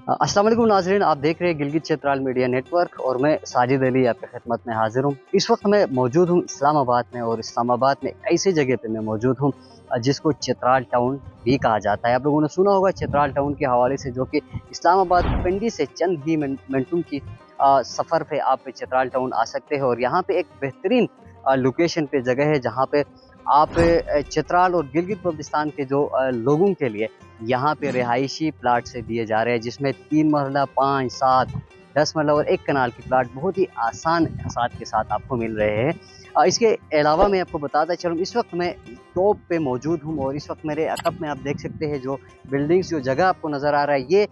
अस्सलाम वालेकुम नाज़रीन, आप देख रहे हैं गिलगित चित्राल मीडिया नेटवर्क और मैं साजिद अली आपकी खिदमत में हाजिर हूँ। इस वक्त मैं मौजूद हूँ इस्लामाबाद में और इस्लामाबाद में ऐसी जगह पे मैं मौजूद हूँ जिसको चित्राल टाउन भी कहा जाता है। आप लोगों ने सुना होगा चित्राल टाउन के हवाले से, जो कि इस्लामाबाद पिंडी से चंद ही मिनटों की सफ़र पे आप चित्राल टाउन आ सकते हैं। और यहाँ पे एक बेहतरीन लोकेशन पे जगह है जहाँ पे आप चित्राल और गिलगित बल्तिस्तान के जो लोगों के लिए यहाँ पे रिहायशी प्लाट से दिए जा रहे हैं, जिसमें 3 मरला, 5, 7, 10 मरला और 1 कनाल की प्लाट बहुत ही आसान साथ के साथ आपको मिल रहे हैं। इसके अलावा मैं आपको बताता चलूँ, इस वक्त मैं टॉप पे मौजूद हूँ और इस वक्त मेरे अकब में आप देख सकते हैं जो बिल्डिंग्स, जो जगह आपको नज़र आ रहा है, ये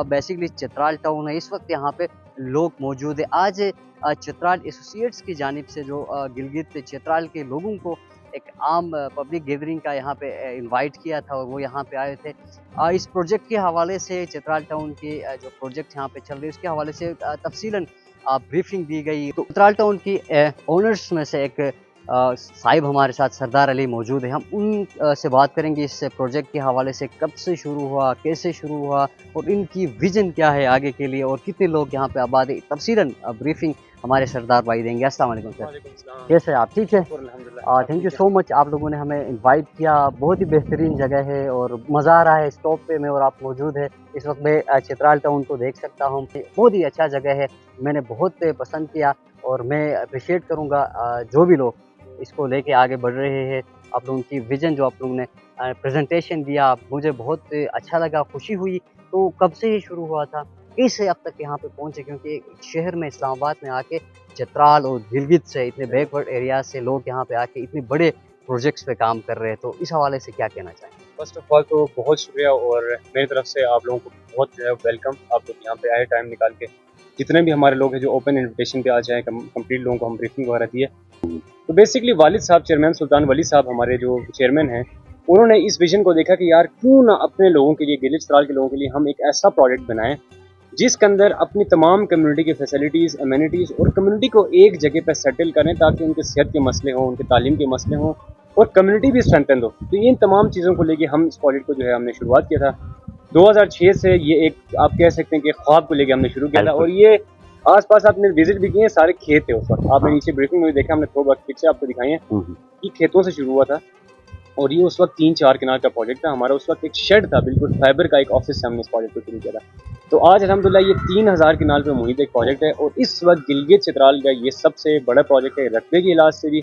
बेसिकली चित्राल टाउन है। इस वक्त यहाँ पे लोग मौजूद है। आज चित्राल एसोसिएट्स की जानिब से जो गिलगित चित्राल के लोगों को एक आम पब्लिक गैदरिंग का यहाँ पे इनवाइट किया था और वो यहाँ पे आए थे। इस प्रोजेक्ट के हवाले से, चित्राल टाउन के जो प्रोजेक्ट यहाँ पे चल रहे हैं उसके हवाले से तफसीलन ब्रीफिंग दी गई। तो चित्राल टाउन की ओनर्स में से एक साहिब हमारे साथ सरदार अली मौजूद है। हम उन से बात करेंगे इस प्रोजेक्ट के हवाले से, कब से शुरू हुआ, कैसे शुरू हुआ और इनकी विजन क्या है आगे के लिए और कितने लोग यहाँ पे आबाद है। तफसीलन ब्रीफिंग हमारे सरदार भाई देंगे। अस्सलाम वालेकुम सर, कैसे हैं आप? ठीक है, थैंक यू सो मच। आप लोगों ने हमें इनवाइट किया, बहुत ही बेहतरीन जगह है और मज़ा आ रहा है स्टॉप पे में और आप मौजूद है। इस वक्त मैं चित्राल टाउन को देख सकता हूँ, बहुत ही अच्छा जगह है, मैंने बहुत पसंद किया और मैं अप्रिशिएट करूँगा जो भी लोग इसको लेके आगे बढ़ रहे हैं। आप लोगों की विजन जो आप लोगों ने प्रेजेंटेशन दिया, मुझे बहुत अच्छा लगा, खुशी हुई। तो कब से ये शुरू हुआ था, कैसे अब तक यहाँ पे पहुँचे, क्योंकि शहर में इस्लामाबाद में आके चित्राल और गिलगित से, इतने बैकवर्ड एरिया से लोग यहाँ पे आके इतने बड़े प्रोजेक्ट्स पे काम कर रहे हैं, तो इस हवाले से क्या कहना चाहेंगे? फर्स्ट ऑफ ऑल तो बहुत शुक्रिया और मेरी तरफ से आप लोगों को बहुत जो है वेलकम। आप लोग यहाँ पे आए टाइम निकाल के, जितने भी हमारे लोग हैं जो ओपन इन्विटेशन पे आ जाए, कंप्लीट लोगों को हम ब्रीफिंग वगैरह दी है। तो बेसिकली वालिद साहब, चेयरमैन सुल्तान वली साहब हमारे जो चेयरमैन हैं, उन्होंने इस विजन को देखा कि यार क्यों ना अपने लोगों के लिए, गिलगित चित्राल के लोगों के लिए हम एक ऐसा प्रोजेक्ट बनाएं जिसके अंदर अपनी तमाम कम्युनिटी की फैसिलिटीज़, अमेनिटीज़ और कम्युनिटी को एक जगह पर सेटल करें ताकि उनके सेहत के मसले हों, उनके तालीम के मसले हों और कम्युनिटी भी स्ट्रेंथन हो। तो इन तमाम चीज़ों को लेके हम इस प्रोजेक्ट को जो है हमने शुरुआत किया था 2006 से। ये एक आप कह सकते हैं कि ख्वाब को लेके हमने शुरू किया था और ये आसपास आपने विजिट भी किए, सारे खेत थे उस वक्त। आपने नीचे ब्रीफिंग में भी देखा, हमने थोड़ा पिक्चर आपको दिखाई है कि खेतों से शुरू हुआ था और ये उस वक्त 3-4 किनाल का प्रोजेक्ट था हमारा। उस वक्त एक शेड था, बिल्कुल फाइबर का एक ऑफिस से हमने इस प्रोजेक्ट को शुरू किया था। तो आज अल्हम्दुलिल्लाह ये 3000 किनाल पे मुहित एक प्रोजेक्ट है और इस वक्त गिलगित चित्राल का ये सबसे बड़ा प्रोजेक्ट है, रकबे के लिहाज से भी,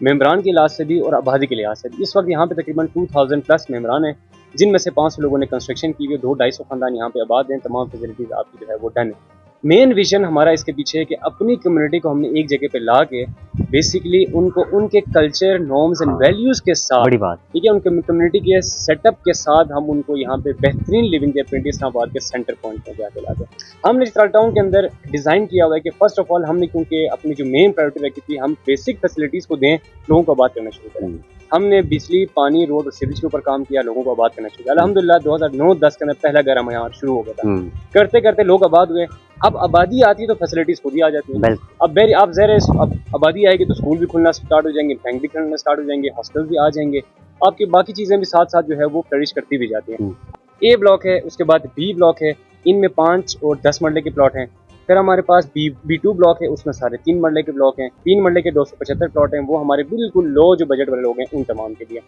मेम्बरान के लिहाज से भी और आबादी के लिहाज से भी। इस वक्त यहाँ पे तकरीबन 2000 प्लस मेम्बरान हैं, जिनमें से 500 लोगों ने कंस्ट्रक्शन की हुई है, 200-250 खानदान यहाँ पे आबाद हैं, तमाम फैसिलिटीज़ आपकी जो है वो डन है। मेन विजन हमारा इसके पीछे है कि अपनी कम्युनिटी को हमने एक जगह पे ला के बेसिकली उनको उनके कल्चर, नॉर्म्स एंड वैल्यूज़ के साथ, बड़ी बात, ठीक है, उनके कम्युनिटी के सेटअप के साथ हम उनको यहाँ पे बेहतरीन लिविंग के पिंडी इस्लामाबाद के सेंटर पॉइंट में जाके लाते हैं। हमने चित्राल टाउन के अंदर डिज़ाइन किया हुआ है कि फर्स्ट ऑफ ऑल हमने, क्योंकि अपनी जो मेन प्रायोरिटी रखी थी, हम बेसिक फैसिलिटीज़ को दें, लोगों को आबाद करना शुरू करें। हमने बिजली, पानी, रोड और सिविज के ऊपर काम किया, लोगों को आबाद करना शुरू किया। अल्हम्दुलिल्लाह 2009-10 के अंदर पहला घर हमारे यहाँ शुरू हो गया था। करते करते लोग आबाद हुए। अब आबादी आती है तो फैसिलिटीज खुद ही आ जाती है। अब आप ज़रा आबादी आएगी तो स्कूल भी खुलना स्टार्ट हो जाएंगे, बैंक भी खुलना स्टार्ट हो जाएंगे, हॉस्टल भी आ जाएंगे, आपकी बाकी चीज़ें भी साथ साथ जो है वो फ्लरिश करती भी जाती हैं। ए ब्लॉक है, उसके बाद बी ब्लॉक है, इनमें 5 और 10 मरले के प्लॉट हैं। फिर हमारे पास B2 ब्लॉक है, उसमें सारे 3 मरले के ब्लॉक हैं। 3 मरले के 275 प्लॉट हैं, वो हमारे बिल्कुल लो जो बजट वाले लोग हैं उन तमाम के लिए।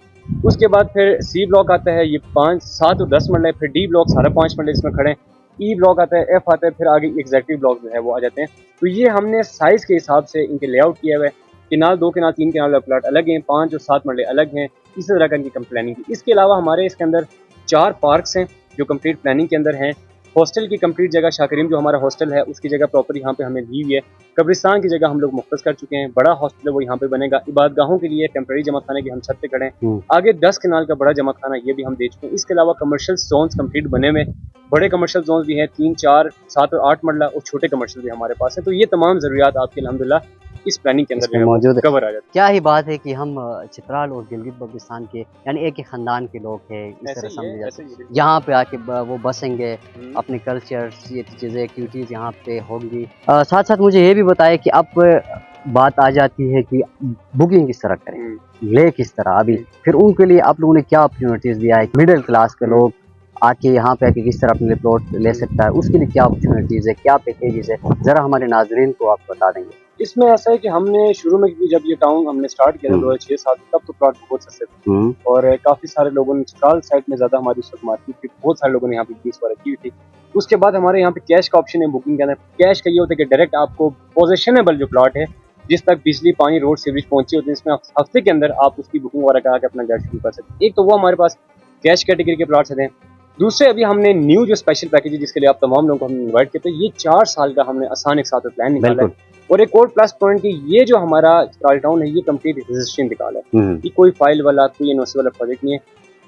उसके बाद फिर सी ब्लॉक आता है, ये 5, 7 और 10 मरले। फिर डी ब्लॉक सारा 5 मरले इसमें खड़े हैं। ई ब्लॉक आता है, एफ आता है, फिर आगे एग्जेक्टिव ब्लॉक जो है वो आ जाते हैं। तो ये हमने साइज़ के हिसाब से इनके लेआउट किया हुआ है। किनाल 2 किनाल 3 किनाल प्लाट अलग हैं, 5 और 7 मरले अलग हैं, इसी तरह का इनकी प्लानिंग की। इसके अलावा हमारे इसके अंदर 4 पार्क्स हैं जो कंप्लीट प्लानिंग के अंदर हैं। हॉस्टल की कंप्लीट जगह, शाकरीम जो हमारा हॉस्टल है उसकी जगह प्रॉपर यहाँ पे हमें दी हुई है। कब्रिस्तान की जगह हम लोग मुख्तस कर चुके हैं, बड़ा हॉस्टल है वो यहाँ पे बनेगा। इबादगाहों के लिए टेम्प्रेरी जमा खाने की हम छत पे खड़े हैं। आगे 10 किनाल का बड़ा जमा खाना ये भी हम दे चुके हैं। इसके अलावा कमर्शियल जोन्स कंप्लीट बने हुए, बड़े कमर्शियल जोन्स भी हैं, 3, 4, 7 और 8 मरला, और छोटे कमर्शियल भी हमारे पास है। तो ये तमाम ज़रूरियात आपके अल्हम्दुलिल्लाह इस प्लानिंग के अंदर मौजूद कवर आ जाता है। क्या ही बात है कि हम चित्राल और गिलगित बल्तिस्तान के यानी एक ही खानदान के लोग हैं, इस तरह समझे जाते हैं। यहाँ पे आके वो बसेंगे, अपने कल्चर्स, ये चीज़ें, एक्टिविटीज़ यहाँ पे होंगी। साथ साथ मुझे ये भी बताएं कि अब बात आ जाती है कि बुकिंग किस तरह करें, ले किस तरह, अभी फिर उनके लिए आप लोगों ने क्या अपॉर्चुनिटीज़ दिया है? मिडिल क्लास के लोग आके यहाँ पे आके किस तरह अपने लिए प्लॉट ले सकता है, उसके लिए क्या अपॉर्चुनिटीज़ है, क्या पैकेजेस है, ज़रा हमारे नाजरीन को आप बता देंगे। इसमें ऐसा है कि हमने शुरू में, क्योंकि जब ये टाउन हमने स्टार्ट किया था 2006-7 तब तो प्लॉट बहुत सस्ते थे और काफ़ी सारे लोगों ने चित्राल साइड में ज़्यादा हमारी उस वक्त मार्केट थी, बहुत सारे लोगों ने यहाँ पे बिजनेस वगैरह की हुई थी। उसके बाद हमारे यहाँ पे कैश का ऑप्शन है बुकिंग के अंदर। कैश का ये होता है कि डायरेक्ट आपको पोजेशनेबल जो प्लॉट है, जिस तक बिजली पानी रोड सीवरेज पहुंची होती है, इसमें हफ्ते के अंदर आप उसकी बुकिंग वगैरह करा के अपना घर शुरू कर सकते हैं। एक तो वो हमारे पास कैश कैटेगरी के प्लॉट्स हैं। दूसरे अभी हमने न्यू जो स्पेशल पैकेज है जिसके लिए आप तमाम लोगों को हमने इन्वाइट किया, तो ये 4 साल का हमने आसान एक साथ प्लान निकाला है। और एक और प्लस पॉइंट कि ये जो हमारा चित्राल टाउन है ये कंप्लीट रजिस्ट्रेशन इंतकाल है, ये कोई फाइल वाला कोई एनओसी वाला प्रोजेक्ट नहीं है।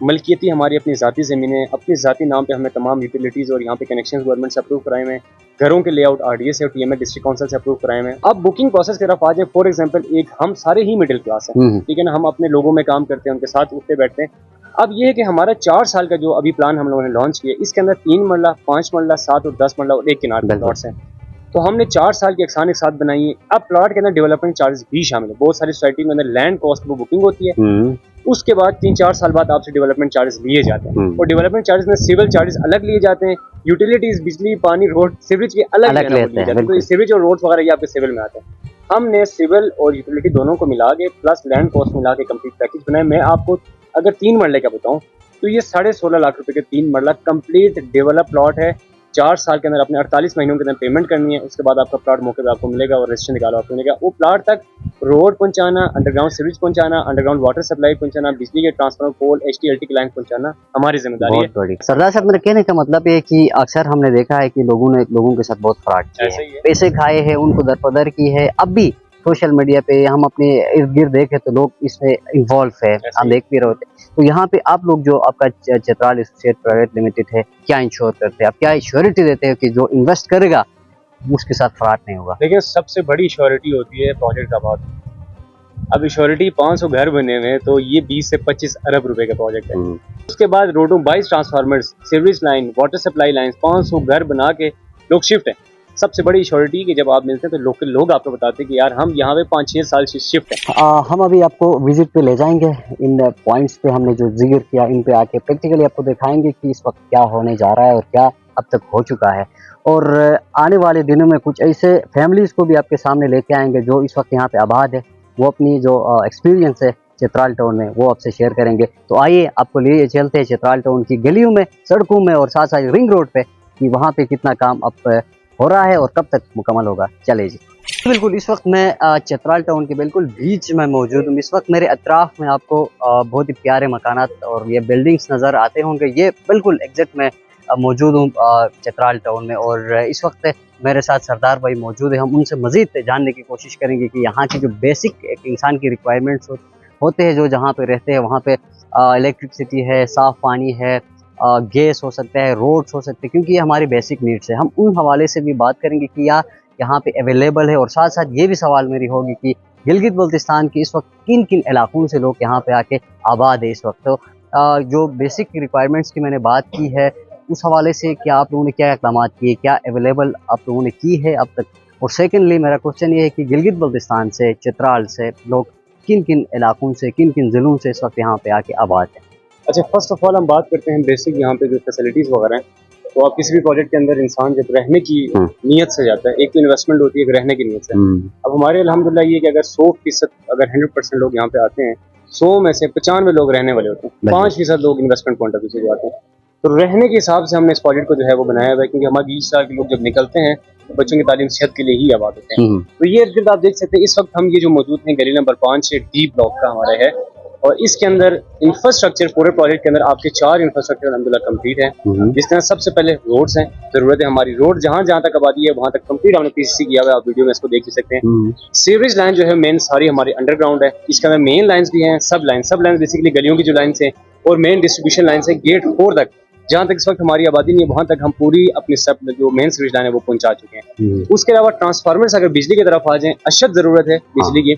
मलकियती हमारी अपनी ज़ाती ज़मीनें, अपनी ज़ाती नाम पे हमने तमाम यूटिलिटीज़ और यहाँ पे कनेक्शन गवर्नमेंट से अप्रूव कराए हुए हैं। घरों के लेआउट आरडीए से और टीएमए डिस्ट्रिक्ट काउंसिल से अप्रूव कराए हुए हैं। अब बुकिंग प्रोसेस की तरफ आ जाए, फॉर एग्जांपल एक हम सारे ही मिडिल क्लास हैं, ठीक है ना, हम अपने लोगों में काम करते हैं, उनके साथ उठते बैठते हैं। अब ये है कि हमारा 4 साल का जो अभी प्लान हम लोगों ने लॉन्च किया, इसके अंदर 3 मरला, 5 मरला, 7 और 10 मरला और एक किनार के प्लॉट्स हैं। तो हमने 4 साल की एक साथ बनाई है। अब प्लॉट के अंदर डेवलपमेंट चार्जेस भी शामिल है। बहुत सारी सोसाइटी में अंदर लैंड कॉस्ट वो बुकिंग होती है, उसके बाद 3-4 साल बाद आपसे डेवलपमेंट चार्जेस लिए जाते हैं और डेवलपमेंट चार्जेस में सिविल चार्जेस अलग लिए जाते हैं, यूटिलिटीज बिजली पानी रोड सीवरेज के अलग लिए जाते हैं। तो सीवरेज और रोड वगैरह ये आपके सिविल में आते हैं। हमने सिविल और यूटिलिटी दोनों को मिला के प्लस लैंड कॉस्ट मिला के कंप्लीट पैकेज बनाया। मैं आपको अगर 3 मरले का बताऊं तो ये 16.5 लाख रुपए के 3 मरला कंप्लीट डेवलप प्लॉट है। 4 साल के अंदर अपने 48 महीनों के अंदर पेमेंट करनी है, उसके बाद आपका प्लॉट मौके पे आपको मिलेगा और रजिस्ट्रेशन निकालो आपको मिलेगा। वो प्लॉट तक रोड पहुंचाना, अंडरग्राउंड सीवरेज पहुंचाना, अंडरग्राउंड वाटर सप्लाई पहुंचाना, बिजली के ट्रांसफार्मर पोल HT-LT की लाइन पहुंचाना हमारी जिम्मेदारी है। सरदार साहब, मेरे कहने का मतलब है कि अक्सर हमने देखा है कि लोगों के साथ बहुत फ्रॉड किए हैं, पैसे खाए हैं, उनको दरपदर की है। अब भी सोशल मीडिया पे हम अपने इर्द गिर्द देखें तो लोग इसमें इन्वॉल्व है, हम देख भी रहे होते। तो यहाँ पे आप लोग जो आपका चित्राल एसोसिएट प्राइवेट लिमिटेड है, क्या इंश्योर करते हैं, आप क्या श्योरिटी देते हैं कि जो इन्वेस्ट करेगा उसके साथ फ्रॉड नहीं होगा? देखिए, सबसे बड़ी श्योरिटी होती है प्रोजेक्ट का बाद। अब श्योरिटी 500 घर बने हुए हैं तो ये 20 से 25 अरब रुपए का प्रोजेक्ट है। उसके बाद रोडों 22 transformers, sewerage line, water supply line, 500 घर बना के लोग शिफ्ट है। सबसे बड़ी श्योरिटी कि जब आप मिलते हैं तो लोग आपको बताते हैं कि यार हम यहाँ पे 5-6 साल से शिफ्ट है। हम अभी आपको विजिट पे ले जाएंगे, इन पॉइंट्स पे हमने जो जिक्र किया इन पे आके प्रैक्टिकली आपको दिखाएंगे कि इस वक्त क्या होने जा रहा है और क्या अब तक हो चुका है। और आने वाले दिनों में कुछ ऐसे फैमिलीज को भी आपके सामने लेके आएंगे जो इस वक्त यहाँ पे आबाद है, वो अपनी जो एक्सपीरियंस है चित्राल टाउन में वो आपसे शेयर करेंगे। तो आइए आपको लिए चलते हैं चित्राल टाउन की गलियों में, सड़कों में और साथ साथ रिंग रोड पे कि वहाँ पे कितना काम अब हो रहा है और कब तक मुकम्मल होगा। चले जी। बिल्कुल, इस वक्त मैं चित्राल टाउन के बिल्कुल बीच में मौजूद हूँ। इस वक्त मेरे अतराफ में आपको बहुत ही प्यारे मकानात और ये बिल्डिंग्स नज़र आते होंगे। ये बिल्कुल एग्जैक्ट मैं मौजूद हूँ चित्राल टाउन में और इस वक्त मेरे साथ सरदार भाई मौजूद है। हम उनसे मज़ीद जानने की कोशिश करेंगे कि यहाँ की जो बेसिक एक इंसान की रिक्वायरमेंट्स होते हैं, जो जहाँ पे रहते हैं वहाँ पे इलेक्ट्रिसिटी है, साफ़ पानी है, गैस हो सकता है, रोड्स हो सकते हैं, क्योंकि ये हमारी बेसिक नीड्स है। हम उन हवाले से भी बात करेंगे कि यहाँ पे अवेलेबल है और साथ साथ ये भी सवाल मेरी होगी कि गिलगित बल्तिस्तान के इस वक्त किन किन इलाकों से लोग यहाँ पे आके आबाद है इस वक्त। तो जो बेसिक रिक्वायरमेंट्स की मैंने बात की है उस हवाले से क्या आप लोगों ने क्या इक़दाम किए, क्या अवेलेबल आप लोगों ने की है अब तक। और सेकेंडली मेरा क्वेश्चन ये है कि गिलगित बल्तिस्तान से, चित्राल से लोग किन किन इलाकों से, किन किन ज़िलों से इस वक्त यहाँ पे आके आबाद है। अच्छा, फर्स्ट ऑफ ऑल हम बात करते हैं बेसिक यहाँ पे जो फैसिलिटीज़ वगैरह हैं। तो आप किसी भी प्रोजेक्ट के अंदर इंसान जब रहने की नीयत से जाता है, एक तो इन्वेस्टमेंट होती है, एक रहने की नीयत से। अब हमारे अल्हम्दुलिल्लाह ये कि अगर 100% अगर 100% लोग यहाँ पे आते हैं, 100 में से 95 लोग रहने वाले होते हैं, 5% लोग इन्वेस्टमेंट पॉइंट ऑफ व्यू से आते हैं। तो रहने के हिसाब से हमने इस प्रोजेक्ट को जो है वो बनाया हुआ है, क्योंकि हमारे 20 साल के लोग जब निकलते हैं तो बच्चों की तालीम सेहत के लिए ही आबाद होते हैं। तो ये इर्द आप देख सकते हैं इस वक्त हम ये जो मौजूद हैं गली नंबर 5 से डी ब्लॉक का हमारा है और इसके अंदर इंफ्रास्ट्रक्चर पूरे प्रोजेक्ट के अंदर आपके 4 इंफ्रास्ट्रक्चर अल्हम्दुलिल्लाह कंप्लीट है। जिसके अंदर सबसे पहले रोड्स हैं, जरूरत है हमारी रोड जहाँ तक आबादी है वहाँ तक कंप्लीट हमने PCC किया हुआ है, आप वीडियो में इसको देख ही सकते हैं। सीवरेज लाइन जो है मेन सारी हमारी अंडरग्राउंड है, इसके अंदर मेन लाइन्स भी हैं, सब लाइन बेसिकली गलियों की जो लाइन है और मेन डिस्ट्रीब्यूशन लाइन है गेट 4 तक। जहाँ तक इस वक्त हमारी आबादी नहीं है वहाँ तक हम पूरी अपनी सब जो मेन सीवरेज लाइन है वो पहुंचा चुके हैं। उसके अलावा ट्रांसफार्मर्स अगर बिजली की तरफ आ जाएं, अशद जरूरत है बिजली की।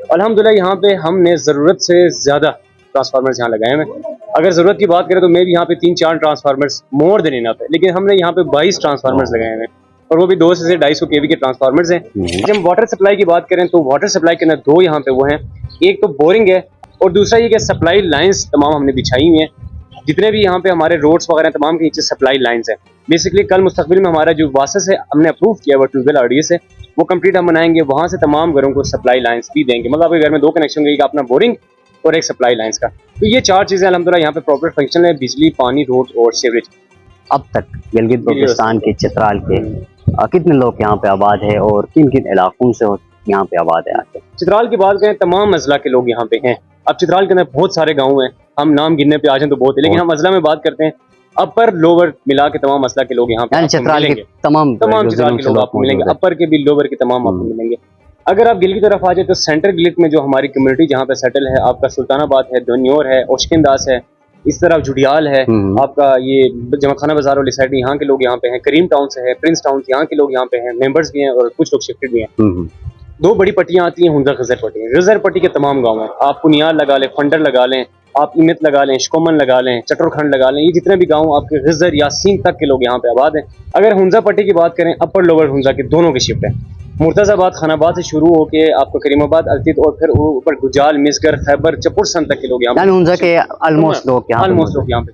अल्हम्दुलिल्लाह यहाँ पे हमने जरूरत से ज्यादा ट्रांसफार्मर्स यहाँ लगाए हैं। अगर जरूरत की बात करें तो मैं भी यहाँ पे 3-4 ट्रांसफार्मर्स मोर देन इनफ है, लेकिन हमने यहाँ पे 22 ट्रांसफार्मर्स लगाए हैं और वो भी 200 से 250 kV के ट्रांसफार्मर्स हैं। जब हम वाटर सप्लाई की बात करें तो वाटर सप्लाई के अंदर 2 यहाँ पे वो हैं, एक तो बोरिंग है और दूसरा ये कि सप्लाई लाइन्स तमाम हमने बिछाई हुई हैं। जितने भी यहाँ पे हमारे रोड्स वगैरह तमाम के नीचे सप्लाई लाइंस है। बेसिकली कल मुस्तकबिल में हमारा जो वासस है हमने अप्रूव किया हुआ ट्यूबवेल RDA से, वो कंप्लीट हम बनाएंगे, वहाँ से तमाम घरों को सप्लाई लाइंस भी देंगे। मतलब आपके घर में 2 कनेक्शन होंगे, अपना बोरिंग और एक सप्लाई लाइंस का। तो ये 4 चीज़ें अल्हम्दुलिल्लाह यहाँ पे प्रॉपर फंक्शन है, बिजली, पानी, रोड और सीवरेज। अब तक गिलगित बल्तिस्तान के चित्राल के कितने लोग यहाँ पे आबाद है और किन किन इलाकों से यहाँ पे आबाद है आके? चित्राल की बात करें, तमाम अजला के लोग यहाँ पे हैं। अब चित्राल के अंदर बहुत सारे गाँव हैं, हम नाम गिनने पे आ जाएं तो बहुत है, लेकिन हम अजला में बात करते हैं, अपर लोअर मिला के तमाम अजला के लोग यहाँ पे चित्राल के तमाम चित्राल के लोग आपको मिलेंगे, अपर के भी लोअर के तमाम आपको मिलेंगे। अगर आप गिल की तरफ आ जाए तो सेंटर गिलिट में जो हमारी कम्युनिटी जहाँ पे सेटल है, आपका सुल्तानाबाद है, दोन्योर है, ओशकिंदास है, इस तरफ जुडियाल है, आपका ये जमाखाना बाजार वाली साइड यहाँ के लोग यहाँ पे हैं, करीम टाउन से है, प्रिंस टाउन यहाँ के लोग यहाँ पे हैं, मेंबर्स भी हैं और कुछ लोग शिफ्टेड भी हैं। 2 बड़ी पट्टियाँ आती हैं, हुंजा गजर पट्टी। गजर पट्टी के तमाम गाँव हैं, आप पुनियाल लगा लें, फंडर लगा लें, आप इमत लगा लें, शकोमन लगा लें, चटरखंड लगा लें, ये जितने भी गाँव आपके गजर यासीन तक के लोग यहाँ पे आबाद हैं। अगर हुंजा पट्टी की बात करें, अपर लोअर हुंजा के दोनों की शिफ्ट है। मुर्तजाबाद खानाबाद से शुरू होके आपको करीमाबाद, अलतित और फिर ऊपर गुजाल, मिसगर, खैबर, चपुरसन तक के लोग यहाँ पे ऑलमोस्ट लोग यहाँ पे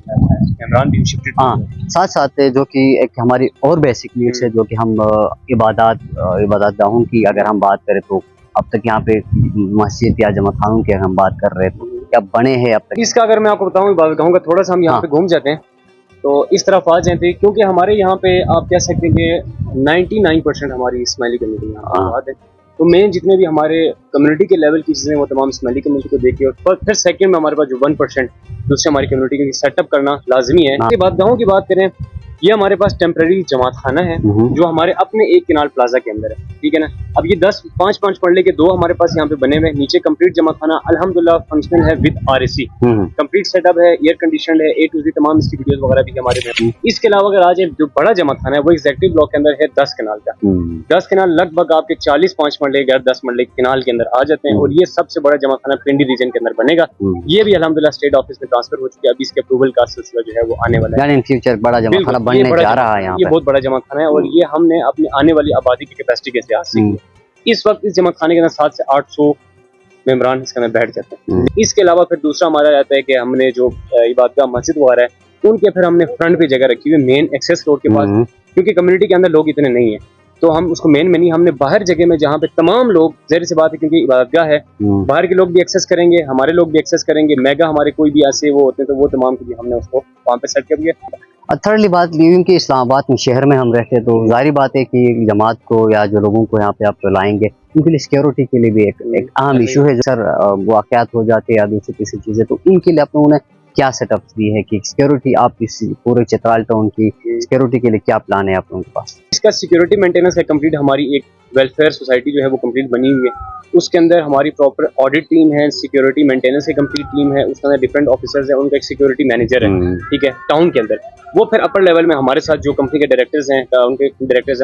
इमरान भी शिफ्टेड। हाँ, साथ साथ जो कि एक हमारी और बेसिक नीड्स है, जो कि हम इबादत गाहों की अगर हम बात करें तो अब तक यहाँ पे मस्जिद या जमा खानों की अगर हम बात कर रहे हैं तो क्या बने हैं अब तक? इसका अगर मैं आपको बताऊँ इबादत गाहों का, थोड़ा सा हम यहाँ पे घूम जाते हैं तो इस तरफ आ जाते हैं, क्योंकि हमारे यहाँ पे आप कह सकते हैं कि 99% हमारी इस्माइली कम्युनिटी यहाँ आबाद है। तो मेन जितने भी हमारे कम्युनिटी के लेवल की चीज़ें वो तमाम इस्माइली कम्युनिटी को देखिए, और फिर सेकंड में हमारे पास जो 1% दूसरे हमारी कम्युनिटी के सेटअप करना लाजमी है। इसके बाद गाँव की बात करें, ये हमारे पास टेम्पररी जमात खाना है जो हमारे अपने एक किनाल प्लाजा के अंदर है, ठीक है ना। अब ये 5 पढ़ने के 2 हमारे पास यहाँ पे बने हुए, नीचे कंप्लीट जमात खाना अल्हम्दुलिल्लाह फंक्शनल है विद RAC, कंप्लीट सेटअप है, एयर कंडीशन है, A to Z तमाम इसकी वीडियोस वगैरह भी हमारे में। इसके अलावा अगर आज जो बड़ा जमात खाना है वो एग्जेक्टिव ब्लॉक के अंदर है 10 कनाल का। 10 कनाल लगभग आपके 40-5 मरले 10 मरले कनाल के अंदर आ जाते हैं, और ये सबसे बड़ा जमात खाना पिंडी रीजन के अंदर बनेगा। ये भी अल्हम्दुलिल्लाह स्टेट ऑफिस में ट्रांसफर हो चुकी है, अभी इसके अप्रूवल का सिलसिला जो है वो आने वाला है। इन फ्यूचर बड़ा जमात खाना बनने जा रहा है, ये बहुत बड़ा जमात खाना है, और ये हमने अपनी आने वाली आबादी की कैपेसिटी के लिहाज से किया। इस वक्त इस जमात खाने के अंदर 700 से 800 मेंबरान इसके अंदर बैठ जाते हैं। इसके अलावा फिर दूसरा हमारा रहता है कि हमने जो इबादतगाह मस्जिद वगैरह है उनके फिर हमने फ्रंट पे जगह रखी हुई मेन एक्सेस रोड के पास, क्योंकि कम्युनिटी के अंदर लोग इतने नहीं है, तो हम उसको मेन में नहीं, हमने बाहर जगह में जहाँ पे तमाम लोग, जाहिर सी बात है क्योंकि इबादतगाह है, बाहर के लोग भी एक्सेस करेंगे, हमारे लोग भी एक्सेस करेंगे, मेगा हमारे कोई भी ऐसे वो होते हैं तो वो तमाम के लिए हमने उसको वहाँ पे सेट कर दिया। थर्डली बात लिविंग की इस्लामाबाद में शहर में हम रहते हैं, तो जाहिर बात है कि जमात को या जो लोगों को यहाँ पे आप लाएंगे उनके लिए सिक्योरिटी के लिए भी एक अहम इशू है। सर वाक़यात हो जाते हैं या दूसरी किसी चीज़ें, तो इनके लिए आप लोगों ने क्या सेटअप दी है कि सिक्योरिटी आप इस पूरे चित्राल टाउन की सिक्योरिटी के लिए क्या प्लान है आप लोगों के पास? इसका सिक्योरिटी मेंटेनेंस है कंप्लीट, हमारी एक वेलफेयर सोसाइटी जो है वो कंप्लीट बनी हुई है, उसके अंदर हमारी प्रॉपर ऑडिट टीम है, सिक्योरिटी मेंटेनेंस की कंप्लीट टीम है, उसके अंदर डिफरेंट ऑफिसर्स हैं, उनका एक सिक्योरिटी मैनेजर है, ठीक है, टाउन के अंदर। वो फिर अपर लेवल में हमारे साथ जो कंपनी के डायरेक्टर्स हैं,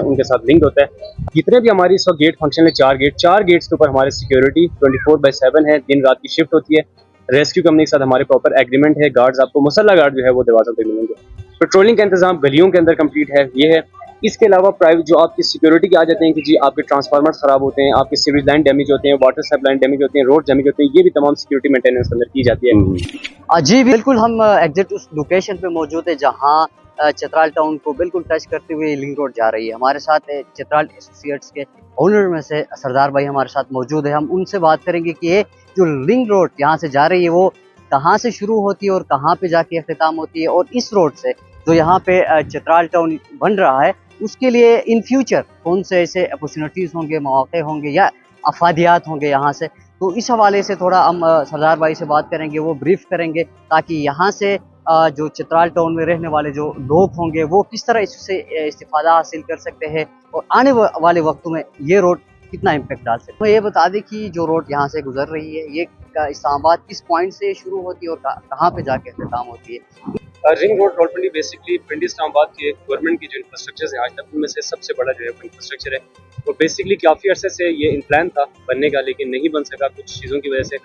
उनके साथ लिंक होता है। जितने भी हमारी इस वक्त गेट फंक्शन है, 4 गेट्स के ऊपर हमारे सिक्योरिटी 24/7 है, दिन रात की शिफ्ट होती है। रेस्क्यू कंपनी के साथ हमारे प्रॉपर एग्रीमेंट है, गार्ड्स आपको मुसल्ला गार्ड जो है वो दरवाजों पे मिलेंगे। पेट्रोलिंग का इंतजाम गलियों के अंदर कंप्लीट है, ये है। इसके अलावा प्राइवेट जो आपकी सिक्योरिटी के आ जाते हैं कि जी आपके ट्रांसफार्मर खराब होते हैं, आपके सीवरेज लाइन डैमेज होते हैं, वाटर सप्लाई लाइन डैमेज होते हैं, रोड डैमेज होते हैं, ये भी तमाम सिक्योरिटी मेंटेनेंस अंदर की जाती है। जी बिल्कुल, हम एग्जैक्ट उस लोकेशन पे मौजूद है जहाँ चित्राल टाउन को बिल्कुल टच करते हुए लिंक रोड जा रही है। हमारे साथ चित्राल एसोसिएट्स के ओनर में से सरदार भाई हमारे साथ मौजूद है। हम उनसे बात करेंगे कि ये जो लिंक रोड यहाँ से जा रही है वो कहाँ से शुरू होती है और कहाँ पे जाके अख्तिताम होती है, और इस रोड से जो यहाँ पे चित्राल टाउन बन रहा है उसके लिए इन फ्यूचर कौन से ऐसे अपॉर्चुनिटीज़ होंगे, मौके होंगे या अफादियात होंगे यहाँ से। तो इस हवाले से थोड़ा हम सरदार भाई से बात करेंगे, वो ब्रीफ करेंगे ताकि यहाँ से जो चित्राल टाउन में रहने वाले जो लोग होंगे वो किस तरह इससे इस्तिफादा हासिल कर सकते हैं और आने वाले वक्तों में ये रोड कितना इम्पेक्ट डाल सकते हैं। तो ये बता दें कि जो रोड यहाँ से गुजर रही है ये इस्लामाबाद किस पॉइंट से शुरू होती है और कहाँ पे जाके अख्तिताम होती है? रिंग रोड रोलपिंडी बेसिकली पिंडी इस्लामाबाद के गवर्नमेंट की जो इंफ्रास्ट्रक्चर है आज तक उनमें से सबसे बड़ा जो है इंफ्रास्ट्रक्चर है, और बेसिकली काफ़ी अरसे से ये इन प्लान था बनने का, लेकिन नहीं बन सका कुछ चीज़ों की वजह से।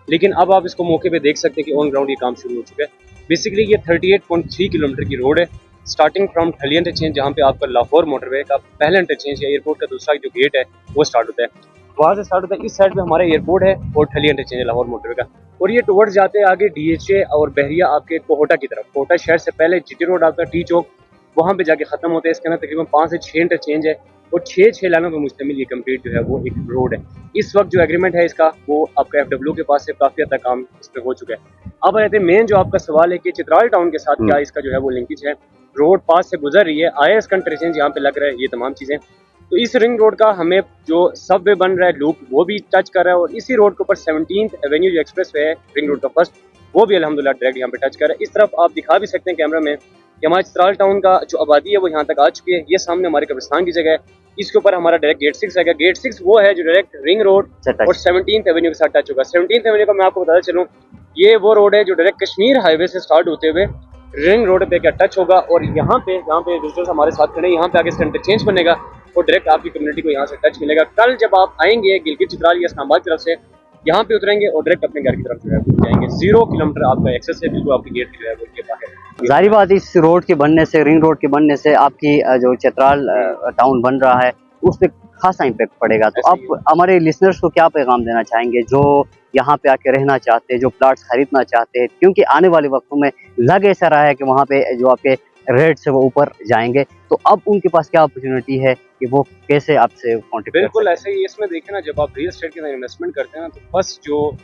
लेकिन अब आप इसको मौके पे देख सकते हैं कि ऑन ग्राउंड ये काम शुरू हो चुका है। बेसिकली ये 38.3 किलोमीटर की रोड है, स्टार्टिंग फ्रॉम ठलिया इंटरचेंज जहाँ पे आपका लाहौर मोटरवे का पहला इंटरचेंज या एयरपोर्ट का दूसरा जो गेट है वो स्टार्ट होता है। वहाँ से स्टार्ट होता है। इस साइड पे हमारा एयरपोर्ट है और ठली इंटरचेंज लाहौर मोटरवे का, और ये टुवर्ड्स जाते हैं आगे DHA और बहरिया आपके कोहटा की तरफ। कोहटा शहर से पहले GT रोड आता है, टी चौक, वहाँ पे जाके खत्म होते हैं। इसके अंदर तकरीबन 5 से 6 इंटरचेंज है और 6 लाइनों पर मुश्तमिल ये कंप्लीट जो है वो एक रोड है। इस वक्त जो एग्रीमेंट है इसका वो आपका FW के पास से काफी हद तक काम इस पे हो चुका है। अब रहते हैं मेन जो आपका सवाल है कि चित्राल टाउन के साथ क्या इसका जो है वो लिंकेज है। रोड पास से गुजर रही है, आया इसका इंटरचेंज यहाँ पे लग रहा है, ये तमाम चीजें। तो इस रिंग रोड का हमें जो सबवे बन रहा है लूप वो भी टच कर रहा है, और इसी रोड के ऊपर 17th एवेन्यू जो एक्सप्रेस वे है रिंग रोड का फर्स्ट, वो भी अल्हम्दुलिल्लाह डायरेक्ट यहाँ पे टच कर रहा है। इस तरफ आप दिखा भी सकते हैं कैमरा में कि हमारे चित्राल टाउन का जो आबादी है वो यहाँ तक आ चुकी है। ये सामने हमारे कब्रिस्तान की जगह है, इसके ऊपर हमारा डायरेक्ट गेट 6 है। गेट 6 वो है जो डायरेक्ट रिंग रोड और 17th एवेन्यू के साथ टच होगा। 17th एवेन्यू का मैं आपको बताता चलूँ, ये वो रोड है जो डायरेक्ट कश्मीर हाईवे से स्टार्ट होते हुए रिंग रोड पे क्या टच होगा, और यहाँ पे विजिटर्स हमारे साथ खड़े, यहाँ पे आगे इसका इंटरचेंज बनेगा और डायरेक्ट आपकी कम्युनिटी को यहाँ से टच मिलेगा। कल जब आप आएंगे गिलगित चित्राल या इस्लामाबाद की तरफ से, यहाँ पे उतरेंगे और डायरेक्ट अपने घर की तरफ जो है जाएंगे। 0 किलोमीटर आपका एक्सेस है, बिल्कुल आपकी गेट जो है वो के बाहर। जाहिर बात इस रोड के बनने से, रिंग रोड के बनने से आपकी जो चित्राल टाउन बन रहा है उस पर खासा इम्पैक्ट पड़ेगा। तो आप हमारे लिसनर्स को क्या पैगाम देना चाहेंगे जो यहाँ पे आके रहना चाहते हैं, जो प्लाट्स खरीदना चाहते हैं, क्योंकि आने वाले वक्तों में लग ऐसा रहा है कि वहाँ पे जो आपके रेट्स है वो ऊपर जाएंगे, तो अब उनके पास क्या अपॉर्चुनिटी है कि वो कैसे आपसे कॉन्टेक्ट? बिल्कुल ऐसे ही इसमें देखें ना, जब आप रियल एस्टेट के अंदर इन्वेस्टमेंट करते हैं ना, तो फर्स्ट जो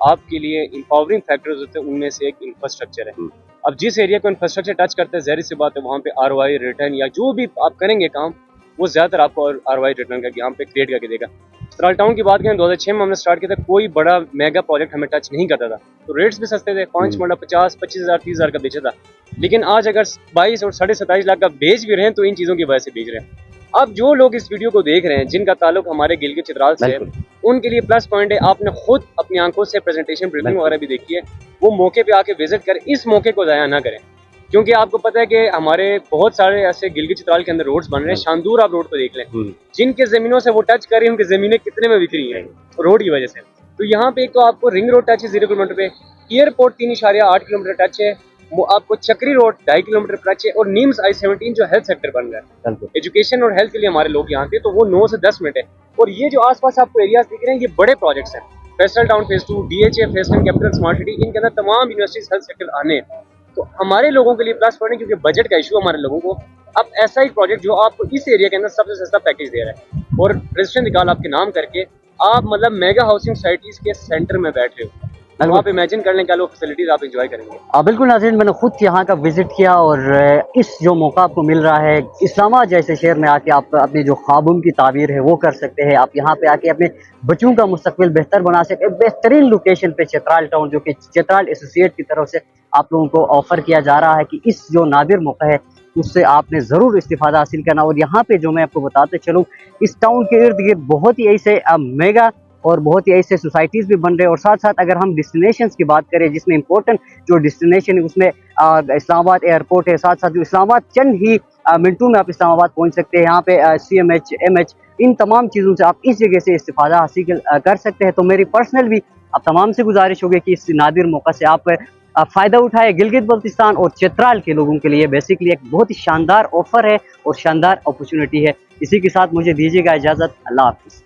आपके लिए इंपावरिंग फैक्टर्स होते हैं उनमें से एक इंफ्रास्ट्रक्चर है। अब जिस एरिया को इंफ्रास्ट्रक्चर टच करते हैं, ज़ाहिर सी बात है वहाँ पे ROI रिटर्न या जो भी आप करेंगे काम वो ज़्यादातर आपको ROI रिटर्न करके यहाँ पे क्रिएट करके देगा। चित्राल टाउन की बात करें, 2006 में हमने स्टार्ट किया था, कोई बड़ा मेगा प्रोजेक्ट हमें टच नहीं करता था, तो रेट्स भी सस्ते थे, 5 मरला 50, 25,000, 30,000 का बेचा था। लेकिन आज अगर 22 और 27.5 लाख का बेच भी रहे हैं तो इन चीज़ों की वजह से बेच रहे हैं। अब जो लोग इस वीडियो को देख रहे हैं जिनका ताल्लुक हमारे गिलगित चित्राल से है, उनके लिए प्लस पॉइंट है, आपने खुद अपनी आंखों से प्रेजेंटेशन ब्रीफिंग वगैरह भी देखी है, वो मौके पे आके विजिट करें, इस मौके को ज़ाया ना करें। क्योंकि आपको पता है कि हमारे बहुत सारे ऐसे गिलगित चित्राल के अंदर रोड्स बन रहे हैं, शानदूर आप रोड पर देख लें, जिनके जमीनों से वो टच कर रही है, उनकी जमीनें कितने में बिक रही हैं रोड की वजह से। तो यहाँ पे एक तो आपको रिंग रोड टच है 0 किलोमीटर पे, एयरपोर्ट 3.8 किलोमीटर टच है, वो आपको चक्री रोड 2.5 किलोमीटर टच है, और नीम्स I-17 जो हेल्थ सेक्टर बन रहा है एजुकेशन और हेल्थ के लिए हमारे लोग यहाँ थे, तो वो 9 से 10 मिनट है। और ये जो आसपास आपको एरियाज दिख रहे हैं ये बड़े प्रोजेक्ट्स हैं, फैसल टाउन फेज 2, DHA, फेस्टन कैपिटल स्मार्ट सिटी, इनके अंदर तमाम यूनिवर्सिटीज हेल्थ सेक्टर आने हैं। तो हमारे लोगों के लिए प्लस पॉइंट है क्योंकि बजट का इशू हमारे लोगों को। अब ऐसा ही प्रोजेक्ट जो आपको इस एरिया के अंदर सबसे सस्ता पैकेज दे रहा है और रजिस्ट्रेशन निकाल आपके नाम करके आप मतलब मेगा हाउसिंग सोसाइटीज के सेंटर में बैठ रहे हो, तो आप इमेजिन कर लें क्या लो फैसिलिटीज आप एंजॉय करेंगे। बिल्कुल नाज़रीन, मैंने खुद यहाँ का विजिट किया और इस जो मौका आपको मिल रहा है इस्लामाबाद जैसे शहर में आके आप अपने जो ख्वाबों की ताबीर है वो कर सकते हैं। आप यहाँ पे आके अपने बच्चों का मुस्तकबिल बेहतर बना सकते हैं। बेहतरीन लोकेशन पे चित्राल टाउन, जो कि चित्राल एसोसिएट की तरफ से आप लोगों को ऑफर किया जा रहा है कि इस जो नादिर मौका है उससे आपने ज़रूर इस्तिफादा हासिल करना। और यहाँ पे जो मैं आपको बताते चलूँ, इस टाउन के इर्द गिर्द बहुत ही ऐसे मेगा और बहुत ही ऐसे सोसाइटीज़ भी बन रहे हैं। और साथ साथ अगर हम डेस्टिनेशंस की बात करें, जिसमें इंपॉर्टेंट जो डेस्टिनेशन है उसमें इस्लामाबाद एयरपोर्ट है, साथ साथ जो इस्लामाबाद चंद ही मिनटों में आप इस्लामाबाद पहुंच सकते हैं। यहाँ पे CMH, MH, इन तमाम चीज़ों से आप इस जगह से इस्तिफादा हासिल कर सकते हैं। तो मेरी पर्सनल भी आप तमाम से गुजारिश होगी कि इस नादिर मौका से आप फ़ायदा उठाए। गिलगित बल्तिस्तान और चित्राल के लोगों के लिए बेसिकली एक बहुत ही शानदार ऑफर है और शानदार अपॉर्चुनिटी है। इसी के साथ मुझे दीजिएगा इजाज़त। अल्लाह हाफिज़।